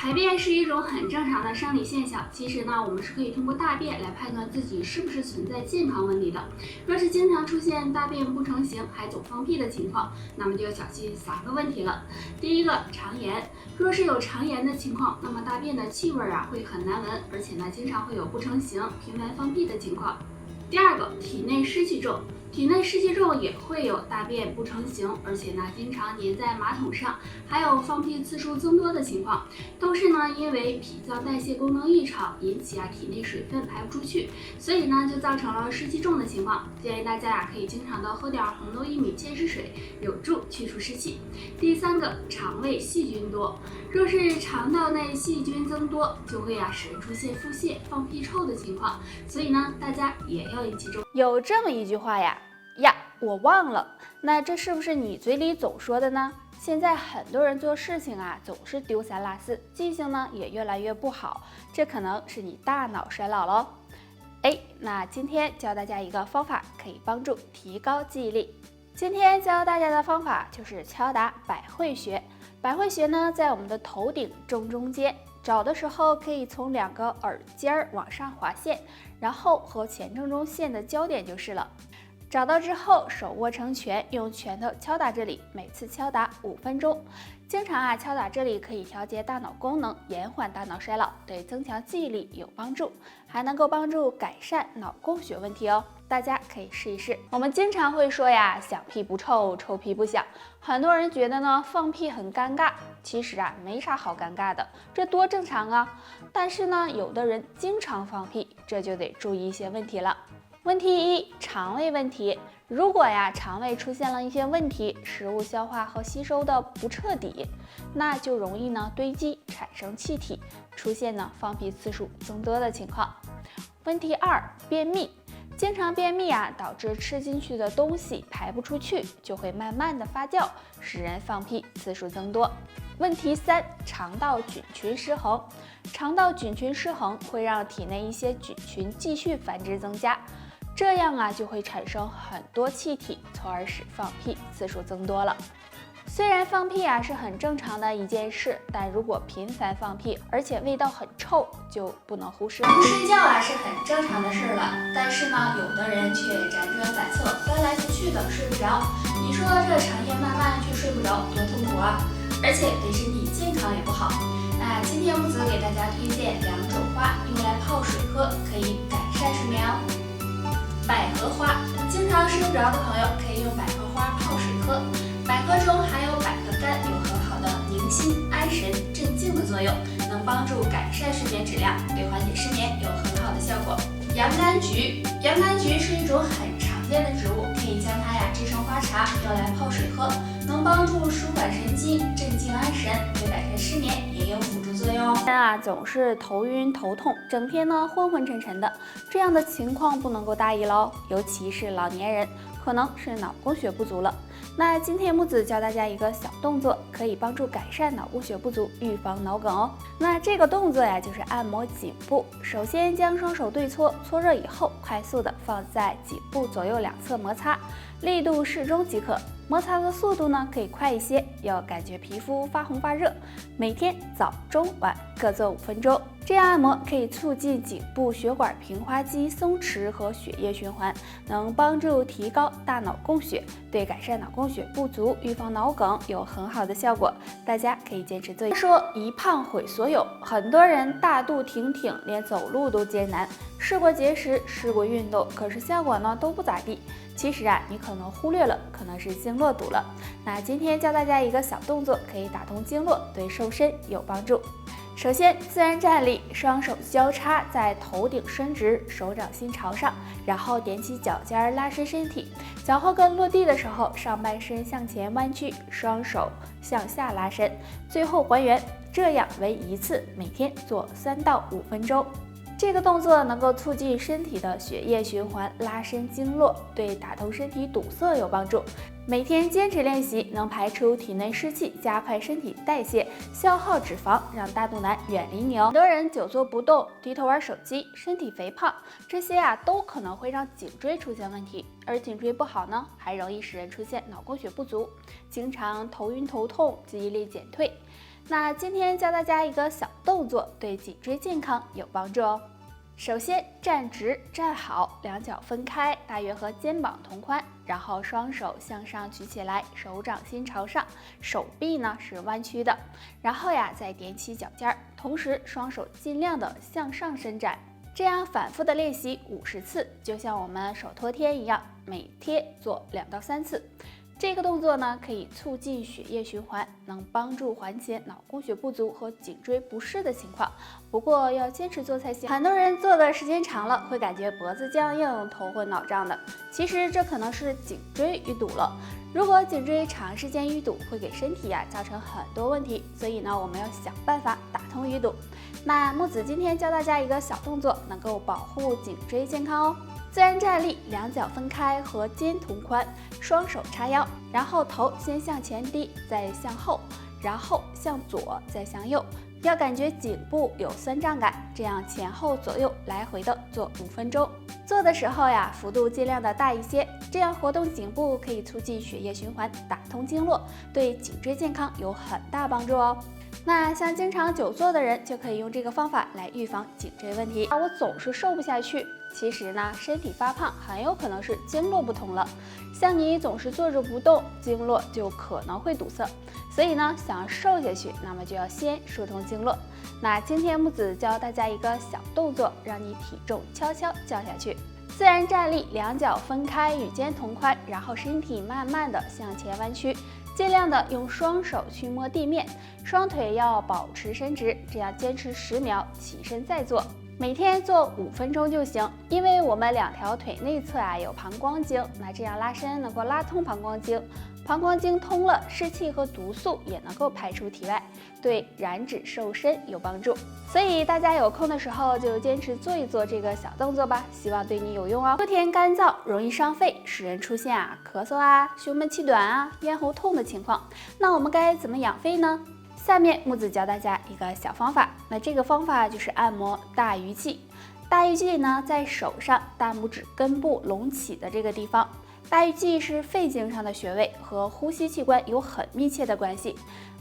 排便是一种很正常的生理现象，其实呢，我们是可以通过大便来判断自己是不是存在健康问题的。若是经常出现大便不成形，还总放屁的情况，那么就要小心3个问题了。第一个，肠炎。若是有肠炎的情况，那么大便的气味会很难闻，而且呢，经常会有不成形、频繁放屁的情况。第二个，体内湿气重。体内湿气重也会有大便不成形，而且呢经常粘在马桶上，还有放屁次数增多的情况，都是呢因为脾脏代谢功能异常引起体内水分排不出去，所以呢就造成了湿气重的情况。建议大家可以经常的喝点红豆薏米芡实水，有助去除湿气。第3个，肠胃细菌多。若是肠道内细菌增多，就会使人出现腹泻、放屁臭的情况，所以呢大家也要引起重视。有这么一句话呀，我忘了，那这是不是你嘴里总说的呢？现在很多人做事情总是丢三落四，记性呢也越来越不好，这可能是你大脑衰老喽。那今天教大家一个方法，可以帮助提高记忆力。今天教大家的方法就是敲打百会穴。百会穴呢在我们的头顶正中间，找的时候可以从2个耳尖往上划线，然后和前正中线的交点就是了。找到之后，手握成拳，用拳头敲打这里，每次敲打5分钟。经常敲打这里可以调节大脑功能，延缓大脑衰老，对增强记忆力有帮助，还能够帮助改善脑供血问题哦。大家可以试一试。我们经常会说响屁不臭，臭屁不响。很多人觉得呢放屁很尴尬，其实没啥好尴尬的，这多正常啊。但是呢，有的人经常放屁，这就得注意一些问题了。问题1，肠胃问题。如果肠胃出现了一些问题，食物消化和吸收的不彻底，那就容易堆积产生气体，出现放屁次数增多的情况。问题2，便秘。经常便秘导致吃进去的东西排不出去，就会慢慢的发酵，使人放屁次数增多。问题3，肠道菌群失衡。肠道菌群失衡会让体内一些菌群继续繁殖增加，这样就会产生很多气体，从而使放屁次数增多了。虽然放屁是很正常的一件事，但如果频繁放屁，而且味道很臭，就不能忽视了。不睡觉是很正常的事了，但是呢，有的人却辗转反侧，翻来覆去的睡不着。你说这长夜漫漫却睡不着，多痛苦啊！而且对身体健康也不好。那今天木子给大家推荐2种花，用来泡水喝，可以改善睡眠哦。百合花，经常睡不着的朋友可以用百合花泡水喝。百合中含有百合苷，有很好的宁心、安神、镇静的作用，能帮助改善睡眠质量，对缓解失眠有很好的效果。洋甘菊，洋甘菊是一种很常见的植物，可以将它制成花茶，用来泡水喝，能帮助舒缓神经、镇静安神，对改善失眠也有辅助作用哦。总是头晕头痛，整天昏昏沉沉的，这样的情况不能够大意喽，尤其是老年人，可能是脑供血不足了。那今天木子教大家一个小动作，可以帮助改善脑供血不足，预防脑梗哦。那这个动作就是按摩颈部。首先将双手对搓，搓热以后，快速的放在颈部左右2侧摩擦，力度适中即可。摩擦的速度呢可以快一些，要感觉皮肤发红发热。每天早中晚各做5分钟。这样按摩可以促进颈部血管平滑肌松弛和血液循环，能帮助提高大脑供血，对改善脑供血不足、预防脑梗有很好的效果。大家可以坚持做。说一胖毁所有，很多人大肚挺挺，连走路都艰难，试过节食，试过运动，可是效果呢都不咋地。其实你可能忽略了，可能是经络堵了。那今天教大家一个小动作，可以打通经络，对瘦身有帮助。首先，自然站立，双手交叉在头顶伸直，手掌心朝上，然后踮起脚尖拉伸身体，脚后跟落地的时候，上半身向前弯曲，双手向下拉伸，最后还原，这样为1次，每天做3到5分钟。这个动作能够促进身体的血液循环，拉伸经络，对打通身体堵塞有帮助。每天坚持练习，能排出体内湿气，加快身体代谢，消耗脂肪，让大肚腩远离你哦。很多人久坐不动，低头玩手机，身体肥胖，这些都可能会让颈椎出现问题。而颈椎不好呢，还容易使人出现脑供血不足，经常头晕头痛，记忆力减退。那今天教大家一个小动作，对颈椎健康有帮助哦。首先站直站好，两脚分开，大约和肩膀同宽，然后双手向上举起来，手掌心朝上，手臂呢是弯曲的，然后再踮起脚尖儿，同时双手尽量的向上伸展，这样反复的练习50次，就像我们手托贴一样，每贴做2到3次。这个动作呢，可以促进血液循环，能帮助缓解脑供血不足和颈椎不适的情况。不过要坚持做才行。很多人做的时间长了，会感觉脖子僵硬、头昏脑胀的。其实这可能是颈椎淤堵了。如果颈椎长时间淤堵，会给身体造成很多问题。所以呢，我们要想办法打通淤堵。那木子今天教大家一个小动作，能够保护颈椎健康哦。自然站立，两脚分开和肩同宽，双手叉腰，然后头先向前低，再向后，然后向左，再向右。要感觉颈部有酸胀感，这样前后左右来回的做5分钟。做的时候幅度尽量的大一些，这样活动颈部可以促进血液循环，打通经络，对颈椎健康有很大帮助哦。那像经常久坐的人，就可以用这个方法来预防颈椎问题。我总是瘦不下去，其实呢，身体发胖很有可能是经络不通了。像你总是坐着不动，经络就可能会堵塞。所以呢，想要瘦下去，那么就要先疏通经络。那今天木子教大家一个小动作，让你体重悄悄降下去。自然站立，两脚分开，与肩同宽，然后身体慢慢的向前弯曲，尽量的用双手去摸地面，双腿要保持伸直，这样坚持10秒，起身再做。每天做5分钟就行，因为我们2条腿内侧有膀胱经，那这样拉伸能够拉通膀胱经，膀胱经通了，湿气和毒素也能够排出体外，对燃脂瘦身有帮助。所以大家有空的时候就坚持做一做这个小动作吧，希望对你有用哦。秋天干燥，容易伤肺，使人出现咳嗽胸闷气短咽喉痛的情况，那我们该怎么养肺呢？下面木子教大家一个小方法，那这个方法就是按摩大鱼际。大鱼际呢，在手上大拇指根部隆起的这个地方。大鱼际是肺经上的穴位，和呼吸器官有很密切的关系。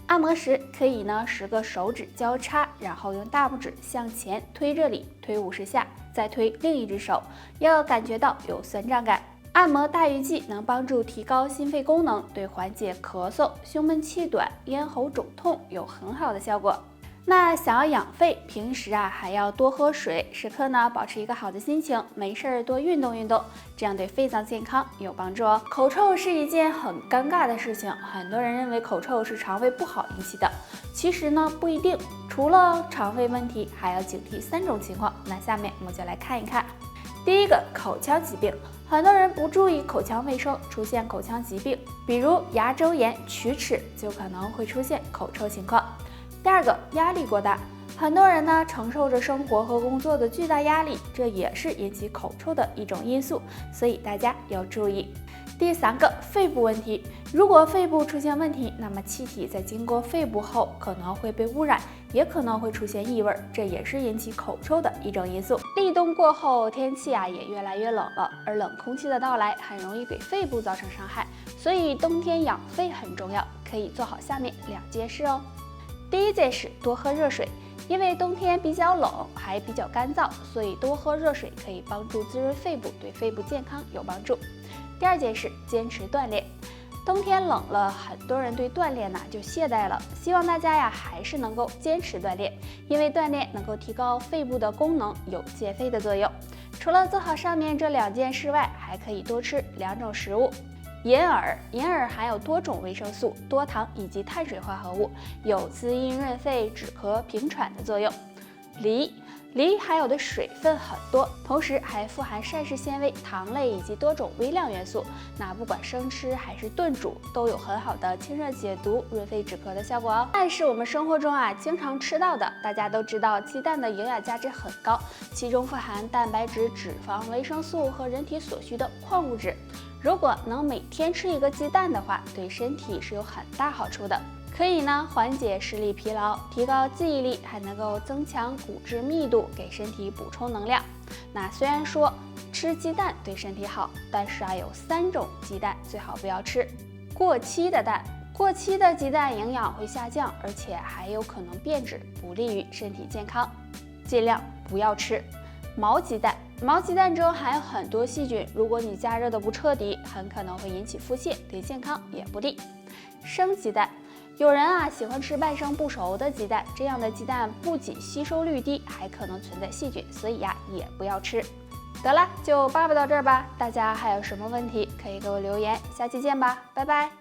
按摩时可以10个手指交叉，然后用大拇指向前推这里，推50下，再推另一只手，要感觉到有酸胀感。按摩大鱼际能帮助提高心肺功能，对缓解咳嗽、胸闷气短、咽喉肿痛有很好的效果。那想要养肺，平时还要多喝水，时刻保持一个好的心情，没事多运动运动，这样对肺脏健康有帮助哦。口臭是一件很尴尬的事情，很多人认为口臭是肠胃不好引起的，其实呢不一定。除了肠胃问题，还要警惕3种情况。那下面我们就来看一看。第一个，口腔疾病。很多人不注意口腔卫生，出现口腔疾病，比如牙周炎、龋齿，就可能会出现口臭情况。第二个，压力过大。很多人承受着生活和工作的巨大压力，这也是引起口臭的一种因素，所以大家要注意。第3个，肺部问题。如果肺部出现问题，那么气体在经过肺部后可能会被污染，也可能会出现异味，这也是引起口臭的一种因素。立冬过后，天气也越来越冷了，而冷空气的到来很容易给肺部造成伤害，所以冬天养肺很重要，可以做好下面2件事哦。第一件事，多喝热水。因为冬天比较冷，还比较干燥，所以多喝热水可以帮助滋润肺部，对肺部健康有帮助。第2件事，坚持锻炼。冬天冷了，很多人对锻炼就懈怠了，希望大家还是能够坚持锻炼，因为锻炼能够提高肺部的功能，有健肺的作用。除了做好上面这2件事外，还可以多吃2种食物。银耳，银耳含有多种维生素、多糖以及碳水化合物，有滋阴润肺、止咳平喘的作用。梨含有的水分很多，同时还富含膳食纤维、糖类以及多种微量元素。那不管生吃还是炖煮，都有很好的清热解毒、润肺止咳的效果哦。蛋是我们生活中经常吃到的，大家都知道鸡蛋的营养价值很高，其中富含蛋白质、脂肪、维生素和人体所需的矿物质。如果能每天吃1个鸡蛋的话，对身体是有很大好处的。可以缓解视力疲劳，提高记忆力，还能够增强骨质密度，给身体补充能量。那虽然说吃鸡蛋对身体好，但是有3种鸡蛋最好不要吃。过期的蛋，过期的鸡蛋营养会下降，而且还有可能变质，不利于身体健康。尽量不要吃毛鸡蛋，毛鸡蛋中含有很多细菌，如果你加热的不彻底，很可能会引起腹泻，对健康也不利。生鸡蛋，有人喜欢吃半生不熟的鸡蛋，这样的鸡蛋不仅吸收率低，还可能存在细菌，所以也不要吃。得了，就叭叭到这儿吧。大家还有什么问题可以给我留言，下期见吧，拜拜。